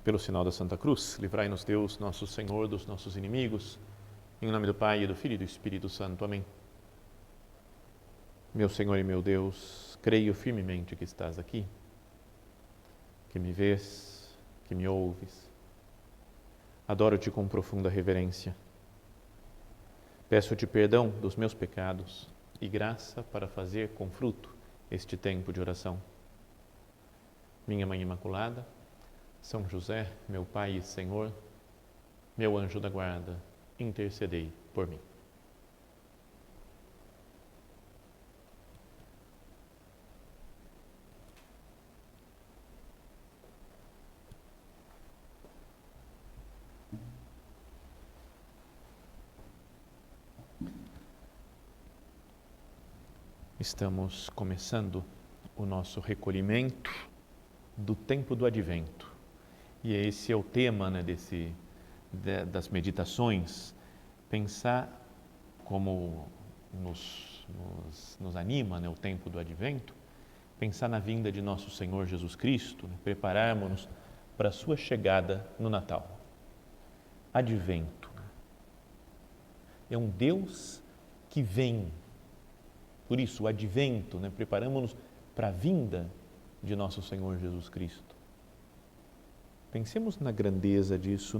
Pelo sinal da Santa Cruz, livrai-nos Deus, nosso Senhor, dos nossos inimigos. Em nome do Pai, e do Filho e do Espírito Santo. Amém. Meu Senhor e meu Deus, creio firmemente que estás aqui, que me vês, que me ouves. Adoro-te com profunda reverência. Peço-te perdão dos meus pecados e graça para fazer com fruto este tempo de oração. Minha Mãe Imaculada, São José, meu Pai e Senhor, meu anjo da guarda, intercedei por mim. Estamos começando o nosso recolhimento do tempo do Advento. E esse é o tema, das meditações, pensar como nos anima, o tempo do Advento, pensar na vinda de nosso Senhor Jesus Cristo, prepararmos-nos para a sua chegada no Natal. Advento é um Deus que vem. Por isso, o Advento, preparamos-nos para a vinda de nosso Senhor Jesus Cristo. Pensemos na grandeza disso,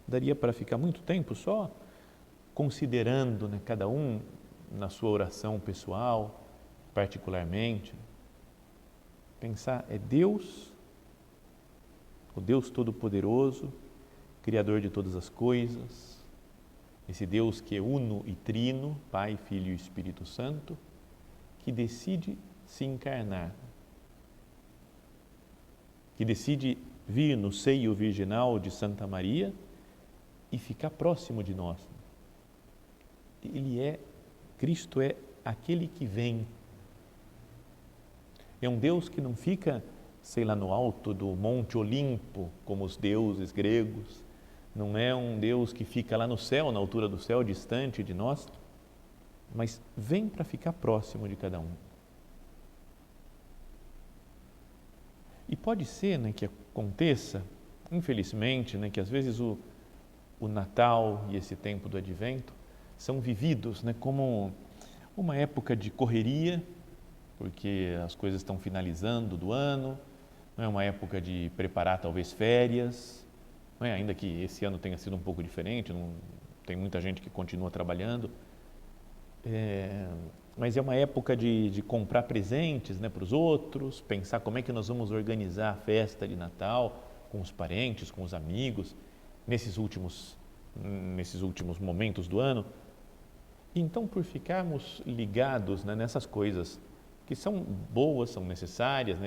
Daria para ficar muito tempo só considerando, cada um na sua oração pessoal, particularmente. Pensar, é Deus, o Deus Todo-Poderoso, Criador de todas as coisas, esse Deus que é uno e trino, Pai, Filho e Espírito Santo, que decide se encarnar, que decide vir no seio virginal de Santa Maria e ficar próximo de nós. Cristo é aquele que vem. É um Deus que não fica, no alto do Monte Olimpo, como os deuses gregos. Não é um Deus que fica lá no céu, na altura do céu, distante de nós, mas vem para ficar próximo de cada um. E pode ser que aconteça, infelizmente, que às vezes o Natal e esse tempo do Advento são vividos como uma época de correria, porque as coisas estão finalizando do ano, não é uma época de preparar talvez férias, não é? Ainda que esse ano tenha sido um pouco diferente, não, tem muita gente que continua trabalhando, mas é uma época de comprar presentes para os outros, pensar como é que nós vamos organizar a festa de Natal com os parentes, com os amigos, nesses últimos momentos do ano. E então, por ficarmos ligados nessas coisas que são boas, são necessárias,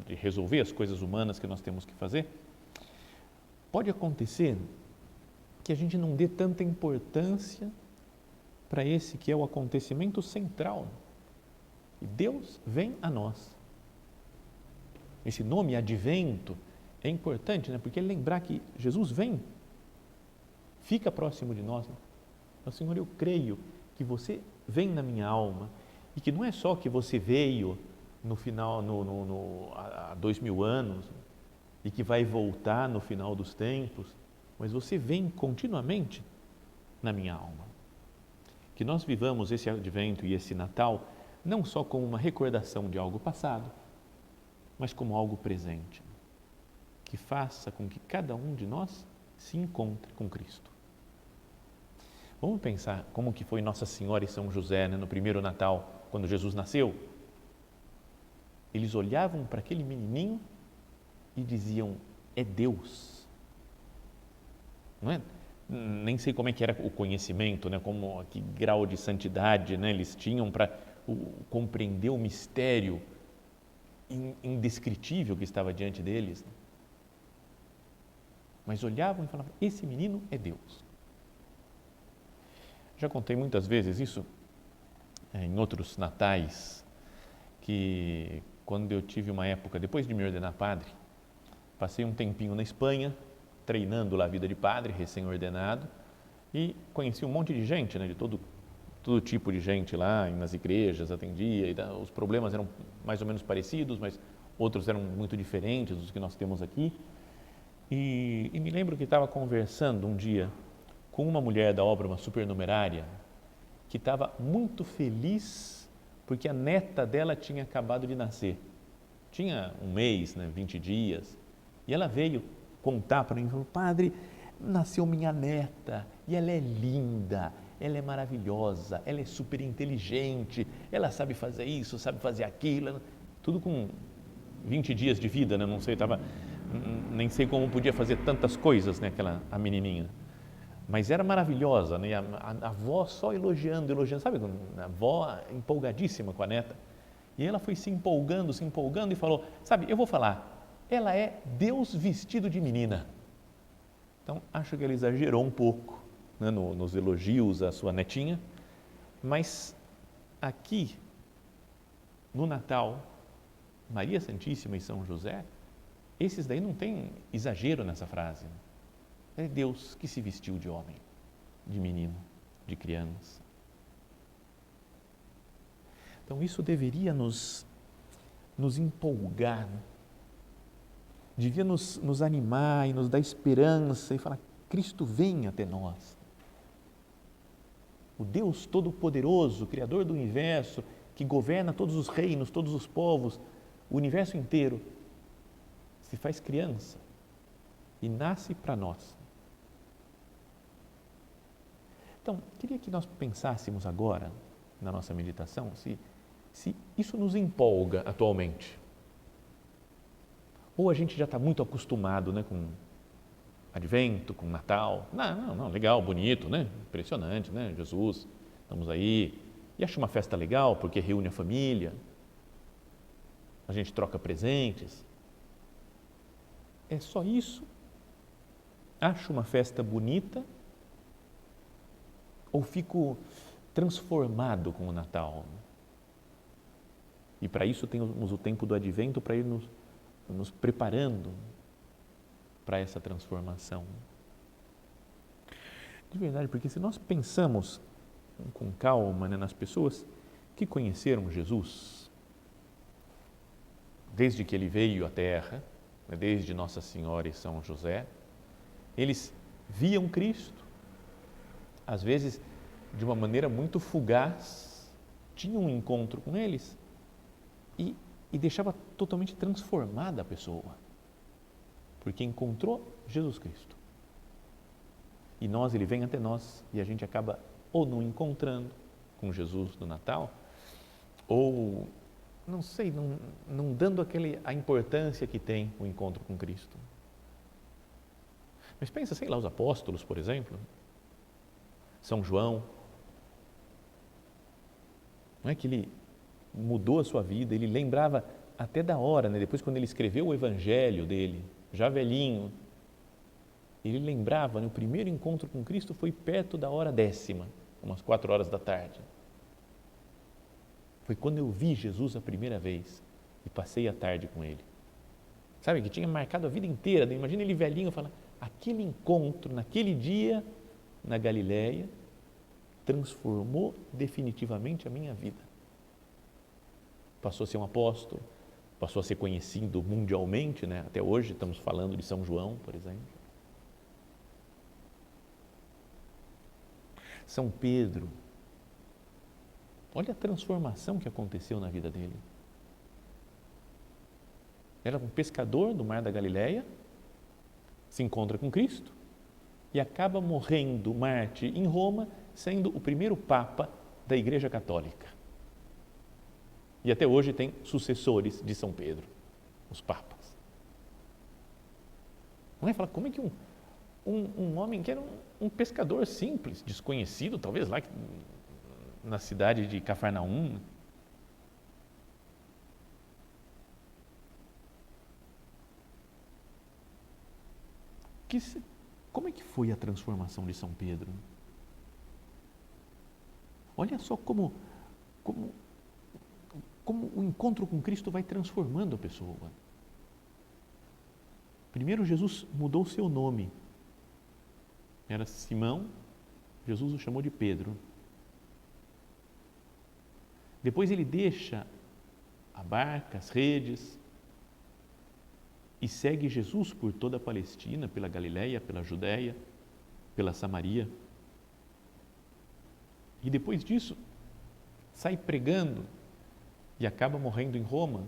de resolver as coisas humanas que nós temos que fazer, pode acontecer que a gente não dê tanta importância para esse que é o acontecimento central. E Deus vem a nós. Esse nome, Advento, é importante, porque é lembrar que Jesus vem, fica próximo de nós. Senhor, eu creio que você vem na minha alma e que não é só que você veio no final, há 2000 anos e que vai voltar no final dos tempos, mas você vem continuamente na minha alma. Que nós vivamos esse Advento e esse Natal não só como uma recordação de algo passado, mas como algo presente, que faça com que cada um de nós se encontre com Cristo. Vamos pensar como que foi Nossa Senhora e São José, no primeiro Natal, quando Jesus nasceu. Eles olhavam para aquele menininho e diziam, é Deus. Não é? Nem sei como é que era o conhecimento, que grau de santidade eles tinham para compreender o mistério indescritível que estava diante deles. Mas olhavam e falavam, esse menino é Deus. Já contei muitas vezes isso em outros natais, que quando eu tive uma época, depois de me ordenar padre, passei um tempinho na Espanha, treinando lá a vida de padre, recém-ordenado, e conheci um monte de gente, de todo tipo de gente lá, nas igrejas, atendia, e os problemas eram mais ou menos parecidos, mas outros eram muito diferentes dos que nós temos aqui. E me lembro que estava conversando um dia com uma mulher da obra, uma supernumerária, que estava muito feliz porque a neta dela tinha acabado de nascer. Tinha um mês, 20 dias, e ela veio contar para mim, falou, padre, nasceu minha neta e ela é linda, ela é maravilhosa, ela é super inteligente, ela sabe fazer isso, sabe fazer aquilo, tudo com 20 dias de vida, Não sei, nem sei como podia fazer tantas coisas, a menininha. Mas era maravilhosa, A avó só elogiando, sabe, a avó empolgadíssima com a neta. E ela foi se empolgando e falou, sabe, eu vou falar, ela é Deus vestido de menina. Então, acho que ela exagerou um pouco, nos elogios à sua netinha, mas aqui, no Natal, Maria Santíssima e São José, esses daí não tem exagero nessa frase. É Deus que se vestiu de homem, de menino, de criança. Então, isso deveria nos empolgar, devia nos animar e nos dar esperança e falar, Cristo vem até nós. O Deus Todo-Poderoso, Criador do Universo, que governa todos os reinos, todos os povos, o universo inteiro, se faz criança e nasce para nós. Então, queria que nós pensássemos agora, na nossa meditação, se isso nos empolga atualmente. Ou a gente já está muito acostumado com Advento, com Natal. Não, legal, bonito, impressionante, Jesus, estamos aí. E acho uma festa legal porque reúne a família, a gente troca presentes. É só isso? Acho uma festa bonita? Ou fico transformado com o Natal? E para isso temos o tempo do Advento para ir nos preparando para essa transformação. De verdade, porque se nós pensamos com calma nas pessoas que conheceram Jesus, desde que ele veio à Terra, desde Nossa Senhora e São José, eles viam Cristo, às vezes de uma maneira muito fugaz, tinham um encontro com eles e deixava totalmente transformada a pessoa, porque encontrou Jesus Cristo. E ele vem até nós e a gente acaba ou não encontrando com Jesus do Natal, ou, não dando a importância que tem o encontro com Cristo. Mas pensa, os apóstolos, por exemplo, São João, não é que ele mudou a sua vida, ele lembrava até da hora, depois quando ele escreveu o evangelho dele, já velhinho, ele lembrava, o primeiro encontro com Cristo foi perto da hora 10ª, umas 4 horas da tarde. Foi quando eu vi Jesus a primeira vez e passei a tarde com ele. Sabe, que tinha marcado a vida inteira, imagina ele velhinho, fala, aquele encontro, naquele dia, na Galileia, transformou definitivamente a minha vida. Passou a ser um apóstolo, passou a ser conhecido mundialmente, até hoje estamos falando de São João, por exemplo. São Pedro, olha a transformação que aconteceu na vida dele. Era um pescador do Mar da Galileia, se encontra com Cristo e acaba morrendo mártir em Roma, sendo o primeiro Papa da Igreja Católica. E até hoje tem sucessores de São Pedro, os papas. Não é? Fala, como é que um homem que era um pescador simples, desconhecido, talvez lá na cidade de Cafarnaum, como é que foi a transformação de São Pedro? Olha só como o encontro com Cristo vai transformando a pessoa. Primeiro, Jesus mudou o seu nome. Era Simão, Jesus o chamou de Pedro. Depois ele deixa a barca, as redes, e segue Jesus por toda a Palestina, pela Galileia, pela Judéia, pela Samaria. E depois disso, sai pregando e acaba morrendo em Roma.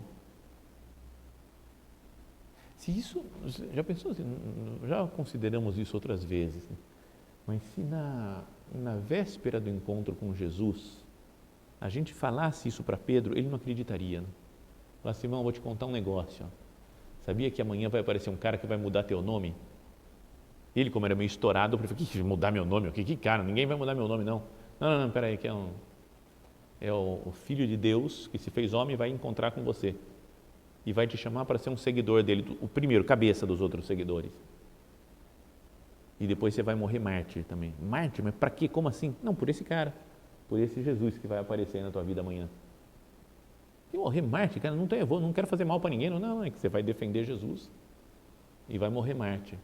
Se isso, já pensou assim, já consideramos isso outras vezes, mas se na véspera do encontro com Jesus, a gente falasse isso para Pedro, ele não acreditaria. Né? Falasse, irmão, vou te contar um negócio. Ó. Sabia que amanhã vai aparecer um cara que vai mudar teu nome? Ele, como era meio estourado, falou, que mudar meu nome? Que cara, ninguém vai mudar meu nome, não. Não, peraí, que é o Filho de Deus que se fez homem e vai encontrar com você. E vai te chamar para ser um seguidor dele, o primeiro, cabeça dos outros seguidores. E depois você vai morrer mártir também. Mártir? Mas para quê? Como assim? Não, por esse cara, por esse Jesus que vai aparecer na tua vida amanhã. E morrer mártir, cara, não quero fazer mal para ninguém, não, é que você vai defender Jesus e vai morrer mártir.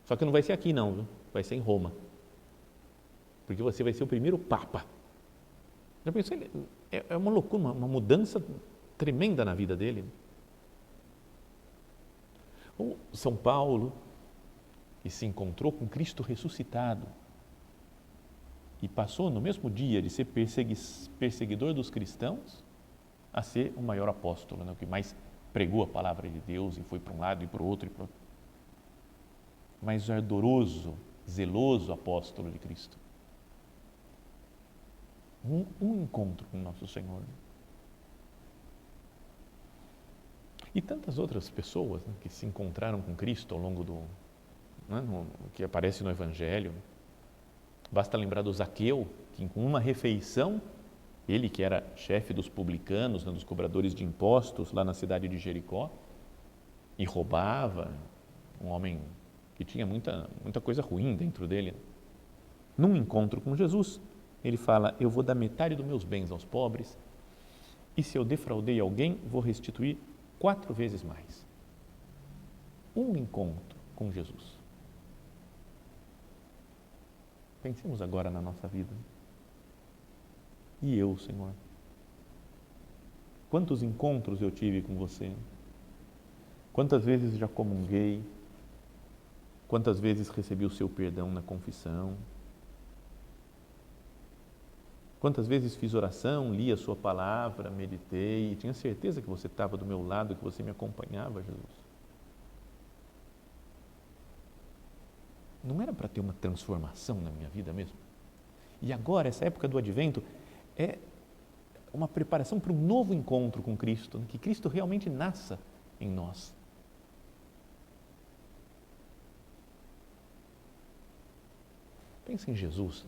Só que não vai ser aqui não, viu? Vai ser em Roma. Porque você vai ser o primeiro Papa. Já pensou? É uma loucura, uma mudança tremenda na vida dele. Ou São Paulo, que se encontrou com Cristo ressuscitado e passou no mesmo dia de ser perseguidor dos cristãos a ser o maior apóstolo, né? O que mais pregou a palavra de Deus e foi para um lado e para o outro. Mais ardoroso, zeloso apóstolo de Cristo. Um encontro com nosso Senhor. E tantas outras pessoas, né, que se encontraram com Cristo ao longo que aparece no Evangelho. Basta lembrar do Zaqueu, que com uma refeição, ele que era chefe dos publicanos, né, dos cobradores de impostos lá na cidade de Jericó, e roubava, um homem que tinha muita coisa ruim dentro dele. Num encontro com Jesus, ele fala, eu vou dar metade dos meus bens aos pobres, e se eu defraudei alguém, vou restituir 4 vezes mais. Um encontro com Jesus. Pensemos agora na nossa vida. E eu, Senhor? Quantos encontros eu tive com você? Quantas vezes já comunguei? Quantas vezes recebi o seu perdão na confissão? Quantas vezes fiz oração, li a sua palavra, meditei e tinha certeza que você estava do meu lado, que você me acompanhava, Jesus? Não era para ter uma transformação na minha vida mesmo? E agora, essa época do Advento, é uma preparação para um novo encontro com Cristo, que Cristo realmente nasça em nós. Pensa em Jesus.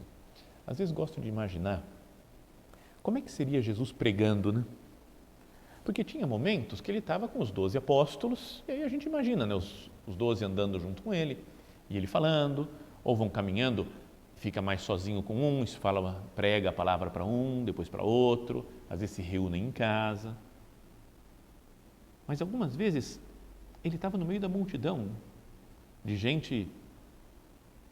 Às vezes gosto de imaginar como é que seria Jesus pregando, né? Porque tinha momentos que ele estava com os 12 apóstolos, e aí a gente imagina, né, os 12 andando junto com ele, e ele falando, ou vão caminhando, fica mais sozinho com um, prega a palavra para um, depois para outro, às vezes se reúnem em casa. Mas algumas vezes ele estava no meio da multidão, de gente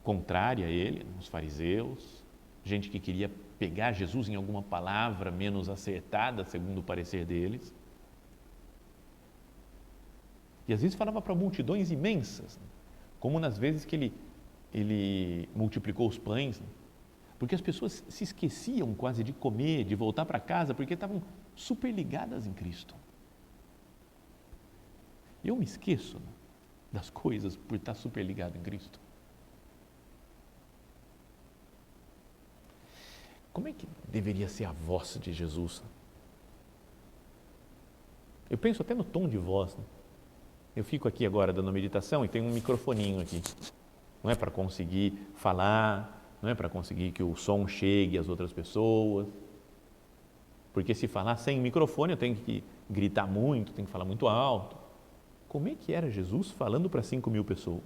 contrária a ele, os fariseus, gente que queria pegar Jesus em alguma palavra menos acertada, segundo o parecer deles. E às vezes falava para multidões imensas, como nas vezes que ele multiplicou os pães, porque as pessoas se esqueciam quase de comer, de voltar para casa, porque estavam super ligadas em Cristo. E eu me esqueço das coisas por estar super ligado em Cristo. Como é que deveria ser a voz de Jesus? Eu penso até no tom de voz. Né? Eu fico aqui agora dando meditação e tem um microfoninho aqui. Não é para conseguir falar, não é para conseguir que o som chegue às outras pessoas. Porque se falar sem microfone eu tenho que gritar muito, tenho que falar muito alto. Como é que era Jesus falando para 5.000 pessoas?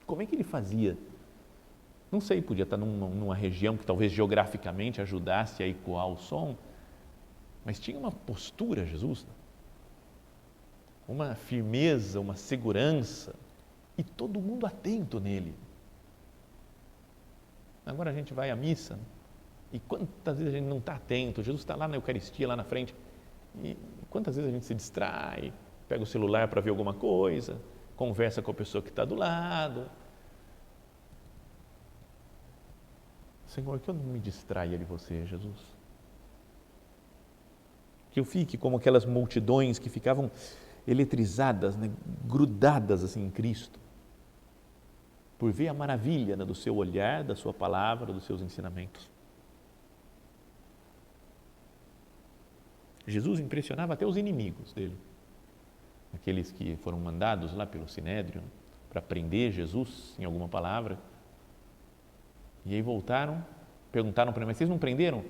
Como é que ele fazia? Não sei, podia estar numa região que talvez geograficamente ajudasse a ecoar o som, mas tinha uma postura, Jesus, uma firmeza, uma segurança, e todo mundo atento nele. Agora a gente vai à missa, e quantas vezes a gente não está atento, Jesus está lá na Eucaristia, lá na frente, e quantas vezes a gente se distrai, pega o celular para ver alguma coisa, conversa com a pessoa que está do lado. Senhor, que eu não me distraia de você, Jesus. Que eu fique como aquelas multidões que ficavam eletrizadas, né, grudadas assim em Cristo, por ver a maravilha, né, do seu olhar, da sua palavra, dos seus ensinamentos. Jesus impressionava até os inimigos dele, aqueles que foram mandados lá pelo Sinédrio para prender Jesus em alguma palavra. E aí voltaram, perguntaram para ele: mas vocês não prenderam?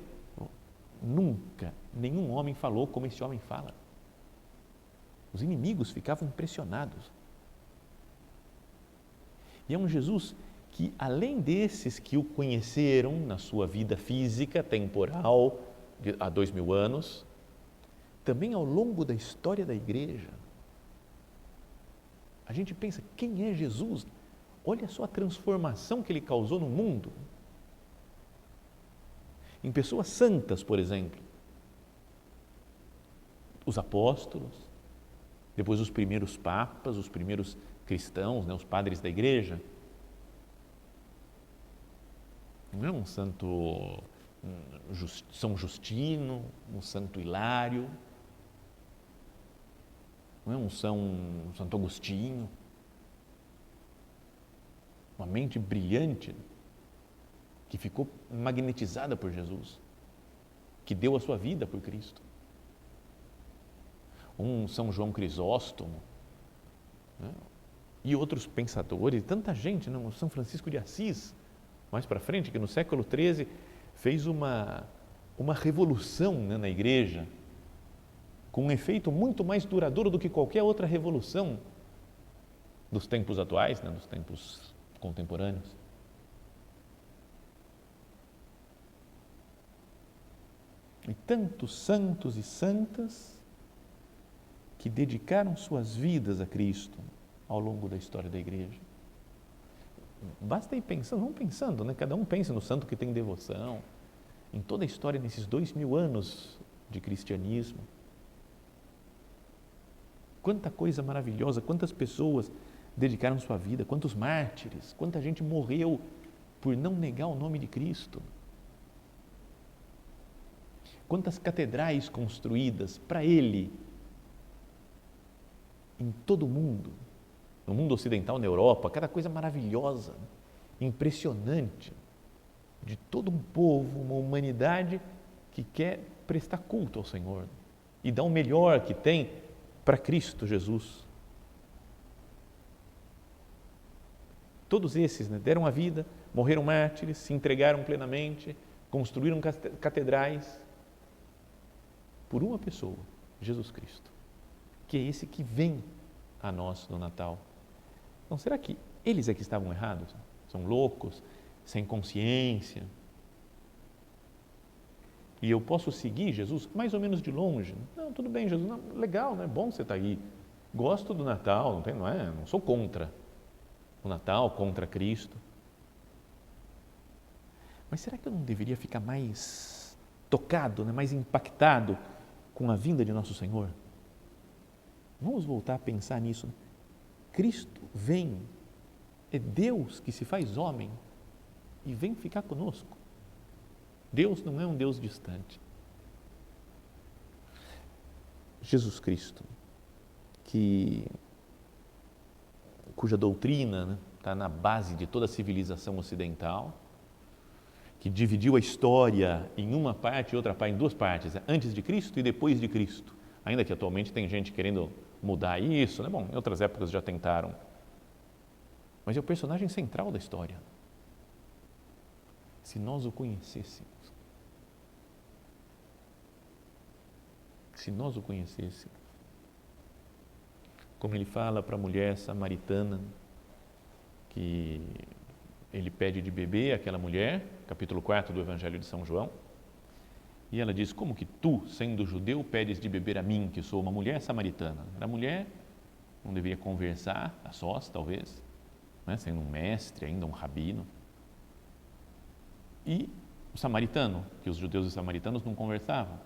Nunca nenhum homem falou como esse homem fala. Os inimigos ficavam impressionados. E é um Jesus que, além desses que o conheceram na sua vida física, temporal, há 2000 anos, também ao longo da história da igreja, a gente pensa: quem é Jesus? Olha só a transformação que ele causou no mundo. Em pessoas santas, por exemplo, os apóstolos, depois os primeiros papas, os primeiros cristãos, né, os padres da igreja. Não é um santo São Justino, um santo Hilário, não é um Santo Agostinho, uma mente brilhante que ficou magnetizada por Jesus, que deu a sua vida por Cristo. Um São João Crisóstomo, né? E outros pensadores, tanta gente, né? São Francisco de Assis, mais para frente, que no século XIII fez uma revolução, né, na igreja, com um efeito muito mais duradouro do que qualquer outra revolução dos tempos atuais, né, dos tempos contemporâneos. E tantos santos e santas que dedicaram suas vidas a Cristo ao longo da história da igreja. Basta ir pensando, vamos pensando, né? Cada um pensa no santo que tem devoção, em toda a história desses 2000 anos de cristianismo. Quanta coisa maravilhosa, quantas pessoas dedicaram sua vida, quantos mártires, quanta gente morreu por não negar o nome de Cristo. Quantas catedrais construídas para Ele em todo o mundo, no mundo ocidental, na Europa, cada coisa maravilhosa, impressionante, de todo um povo, uma humanidade que quer prestar culto ao Senhor e dar o melhor que tem para Cristo Jesus. Todos esses, né, deram a vida, morreram mártires, se entregaram plenamente, construíram catedrais por uma pessoa, Jesus Cristo, que é esse que vem a nós no Natal. Então, será que eles é que estavam errados? São loucos, sem consciência? E eu posso seguir Jesus mais ou menos de longe? Não, tudo bem, Jesus, não, legal, é bom você estar aí. Gosto do Natal, não sou contra o Natal, contra Cristo. Mas será que eu não deveria ficar mais tocado, né, mais impactado com a vinda de nosso Senhor? Vamos voltar a pensar nisso. Cristo vem, é Deus que se faz homem e vem ficar conosco. Deus não é um Deus distante. Jesus Cristo, cuja doutrina está na base de toda a civilização ocidental, que dividiu a história em uma parte e outra parte, em duas partes, antes de Cristo e depois de Cristo. Ainda que atualmente tem gente querendo mudar isso, né? Bom, em outras épocas já tentaram. Mas é o personagem central da história. Se nós o conhecêssemos, como ele fala para a mulher samaritana, que ele pede de beber àquela mulher, capítulo 4 do Evangelho de São João, e ela diz: como que tu, sendo judeu, pedes de beber a mim, que sou uma mulher samaritana? A mulher não deveria conversar a sós, talvez, né? Sendo um mestre, ainda um rabino. E o samaritano, que os judeus e os samaritanos não conversavam.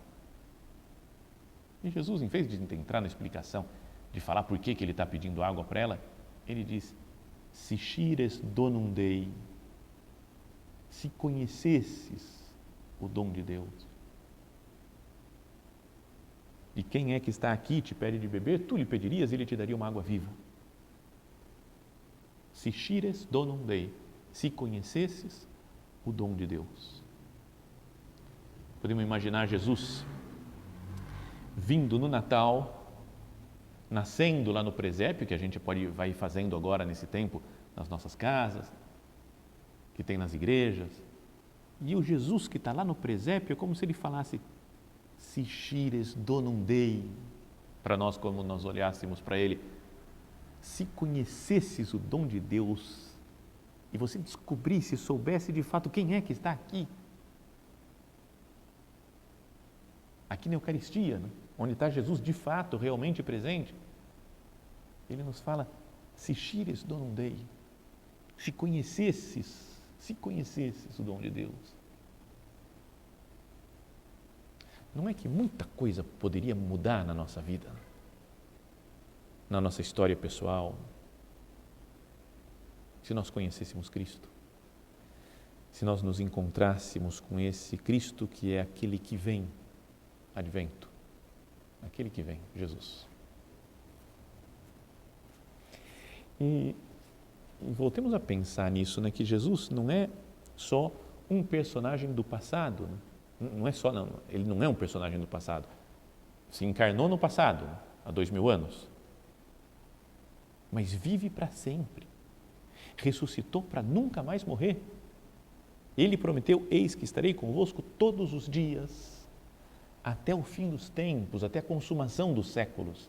E Jesus, em vez de entrar na explicação, de falar por que ele está pedindo água para ela, ele diz: se chires donum Dei, se conhecesses o dom de Deus. E quem é que está aqui e te pede de beber, tu lhe pedirias e ele te daria uma água viva. Se chires donum Dei, se conhecesses o dom de Deus. Podemos imaginar Jesus vindo no Natal, nascendo lá no presépio, que a gente vai fazendo agora nesse tempo, nas nossas casas, que tem nas igrejas. E o Jesus que está lá no presépio é como se ele falasse: si chires donum Dei, para nós, como nós olhássemos para ele, se conhecesses o dom de Deus e você descobrisse, soubesse de fato quem é que está aqui na Eucaristia, né? Onde está Jesus de fato, realmente presente, ele nos fala: si chires donum Dei, se conhecesses o dom de Deus. Não é que muita coisa poderia mudar na nossa vida, na nossa história pessoal, se nós conhecêssemos Cristo, se nós nos encontrássemos com esse Cristo que é aquele que vem, advento, aquele que vem, Jesus. E voltemos a pensar nisso, né, que Jesus não é só um personagem do passado, né? Ele não é um personagem do passado, se encarnou no passado, há 2000 anos, mas vive para sempre, ressuscitou para nunca mais morrer. Ele prometeu: eis que estarei convosco todos os dias, até o fim dos tempos, até a consumação dos séculos.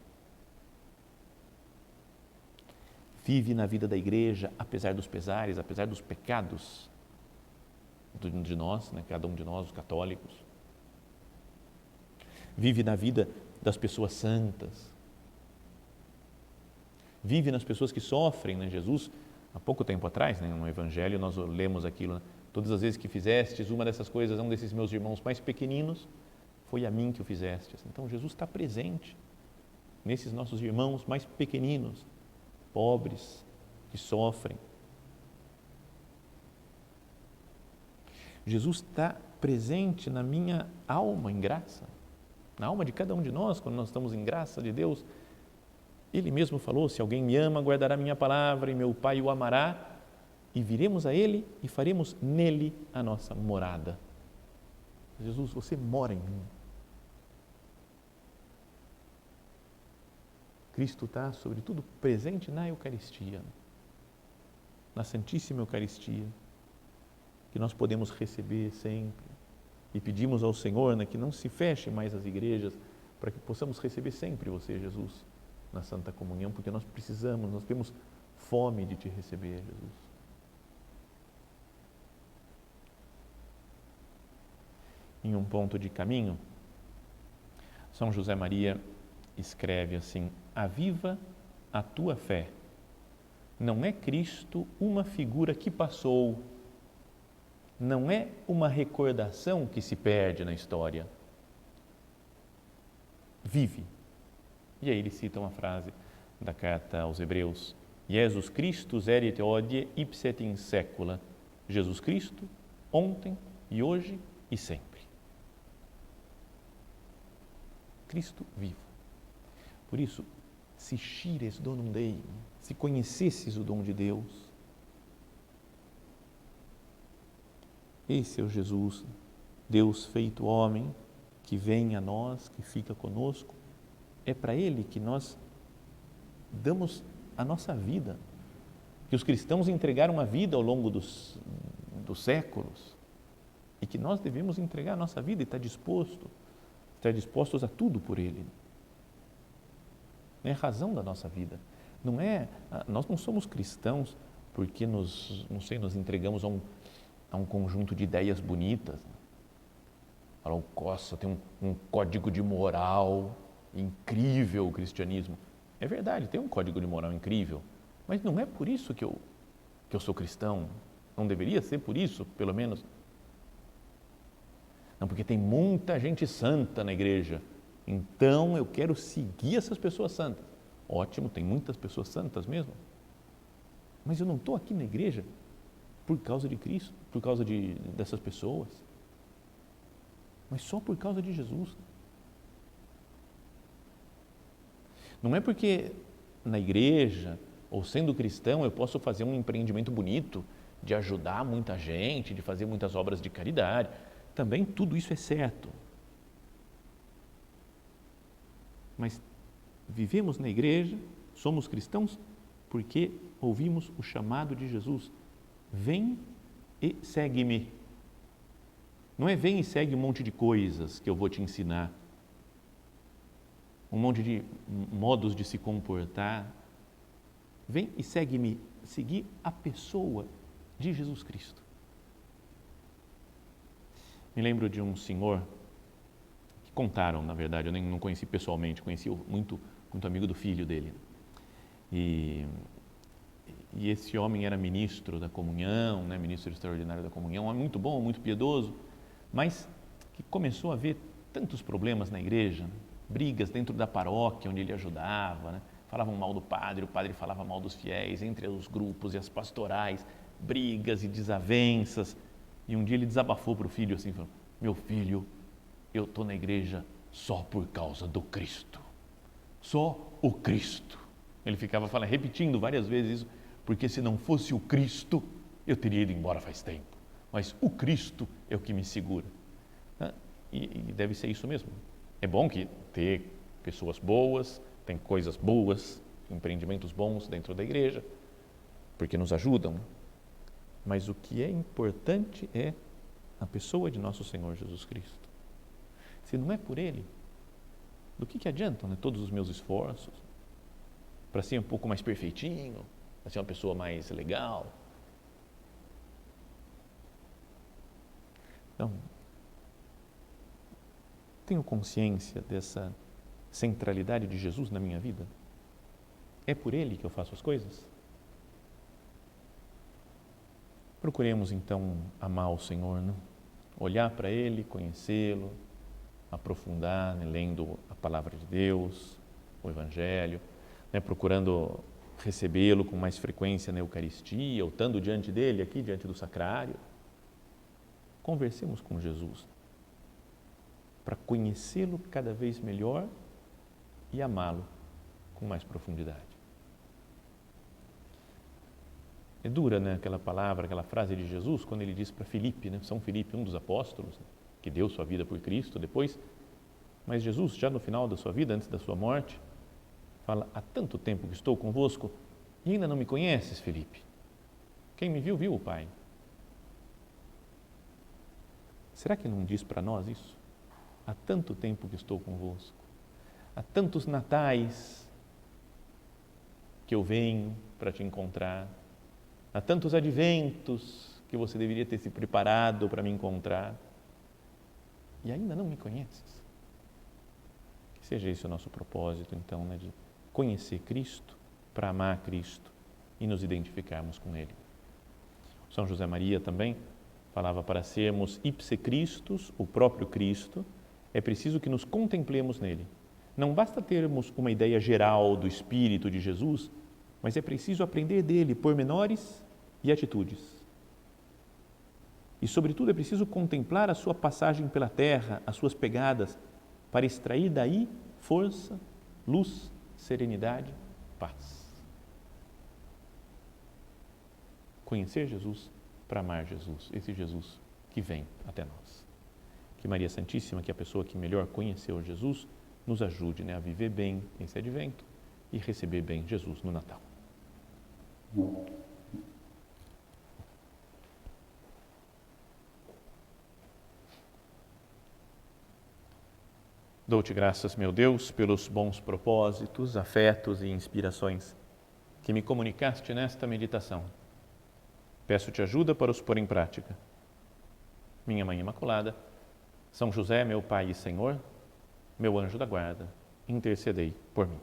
Vive na vida da igreja, apesar dos pesares, apesar dos pecados de nós, né, cada um de nós, os católicos. Vive na vida das pessoas santas. Vive nas pessoas que sofrem, né? Jesus, há pouco tempo atrás, né, no Evangelho, nós lemos aquilo, né? Todas as vezes que fizestes uma dessas coisas a um desses meus irmãos mais pequeninos, foi a mim que o fizestes. Então, Jesus está presente nesses nossos irmãos mais pequeninos, pobres, que sofrem. Jesus está presente na minha alma em graça, na alma de cada um de nós, quando nós estamos em graça de Deus. Ele mesmo falou: se alguém me ama, guardará minha palavra, e meu Pai o amará, e viremos a Ele e faremos nele a nossa morada. Jesus, você mora em mim. Cristo está, sobretudo, presente na Eucaristia, na Santíssima Eucaristia, que nós podemos receber sempre. E pedimos ao Senhor, né, que não se feche mais as igrejas, para que possamos receber sempre você, Jesus, na Santa Comunhão, porque nós precisamos, nós temos fome de te receber, Jesus. Em um ponto de caminho, São José Maria escreve assim: aviva a tua fé. Não é Cristo uma figura que passou, não é uma recordação que se perde na história. Vive. E aí ele cita uma frase da carta aos Hebreus: Jesus Christus erit hodie ipset in saecula. Jesus Cristo, ontem e hoje e sempre. Cristo vivo. Por isso, se chires donum Dei, se conhecesses o dom de Deus, esse é o Jesus, Deus feito homem, que vem a nós, que fica conosco. É para Ele que nós damos a nossa vida, que os cristãos entregaram a vida ao longo dos séculos, e que nós devemos entregar a nossa vida e estar dispostos a tudo por Ele. É a razão da nossa vida. Nós não somos cristãos porque nos entregamos a um conjunto de ideias bonitas. Falam: nossa, tem um código de moral incrível o cristianismo. É verdade, tem um código de moral incrível, mas não é por isso que eu sou cristão. Não deveria ser por isso, pelo menos. Não, porque tem muita gente santa na igreja, então eu quero seguir essas pessoas santas. ótimo, tem muitas pessoas santas mesmo, mas eu não estou aqui na igreja por causa de Cristo, por causa dessas pessoas, mas só por causa de Jesus. Não é porque na igreja, ou sendo cristão, eu posso fazer um empreendimento bonito de ajudar muita gente, de fazer muitas obras de caridade. Também tudo isso é certo. Mas vivemos na igreja, somos cristãos, porque ouvimos o chamado de Jesus. Vem e segue-me. Não é vem e segue um monte de coisas que eu vou te ensinar, um monte de modos de se comportar. Vem e segue-me, seguir a pessoa de Jesus Cristo. Me lembro de um senhor, que contaram, na verdade, eu nem não conheci pessoalmente, conheci muito amigo do filho dele. E esse homem era ministro da comunhão, né, ministro extraordinário da comunhão, um homem muito bom, muito piedoso, mas que começou a ver tantos problemas na igreja, brigas dentro da paróquia onde ele ajudava, né? Falavam mal do padre, o padre falava mal dos fiéis, entre os grupos e as pastorais, brigas e desavenças. E um dia ele desabafou para o filho assim, falou: meu filho, eu estou na igreja só por causa do Cristo, só o Cristo. Ele ficava falando, repetindo várias vezes isso, porque se não fosse o Cristo, eu teria ido embora faz tempo, mas o Cristo é o que me segura. E deve ser isso mesmo. É bom que ter pessoas boas, tem coisas boas, empreendimentos bons dentro da igreja, porque nos ajudam. Mas o que é importante é a pessoa de nosso Senhor Jesus Cristo. Se não é por Ele, do que adiantam, né, todos os meus esforços para ser um pouco mais perfeitinho, para ser uma pessoa mais legal? Então, tenho consciência dessa centralidade de Jesus na minha vida? É por Ele que eu faço as coisas? Procuremos então amar o Senhor, né? Olhar para Ele, conhecê-lo, aprofundar, né, lendo a Palavra de Deus, o Evangelho, né, procurando recebê-lo com mais frequência na Eucaristia, ou estando diante dele, aqui diante do Sacrário. Conversemos com Jesus para conhecê-lo cada vez melhor e amá-lo com mais profundidade. É dura, né, aquela palavra, aquela frase de Jesus, quando ele diz para Filipe, né, São Filipe, um dos apóstolos, né, que deu sua vida por Cristo depois, mas Jesus, já no final da sua vida, antes da sua morte, fala: há tanto tempo que estou convosco e ainda não me conheces, Filipe. Quem me viu, viu o Pai. Será que não diz para nós isso? Há tanto tempo que estou convosco, há tantos natais que eu venho para te encontrar, há tantos adventos que você deveria ter se preparado para me encontrar e ainda não me conheces. Que seja esse o nosso propósito, então, né, de conhecer Cristo, para amar Cristo e nos identificarmos com Ele. São José Maria também falava: para sermos ipse Christus, o próprio Cristo, é preciso que nos contemplemos nele. Não basta termos uma ideia geral do Espírito de Jesus, mas é preciso aprender dele pormenores e atitudes. E, sobretudo, é preciso contemplar a sua passagem pela terra, as suas pegadas, para extrair daí força, luz, serenidade, paz. Conhecer Jesus para amar Jesus, esse Jesus que vem até nós. Que Maria Santíssima, que é a pessoa que melhor conheceu Jesus, nos ajude, né, a viver bem esse advento e receber bem Jesus no Natal. Dou-te graças, meu Deus, pelos bons propósitos, afetos e inspirações que me comunicaste nesta meditação. Peço-te ajuda para os pôr em prática. Minha Mãe Imaculada, São José, meu Pai e Senhor, meu anjo da guarda, intercedei por mim.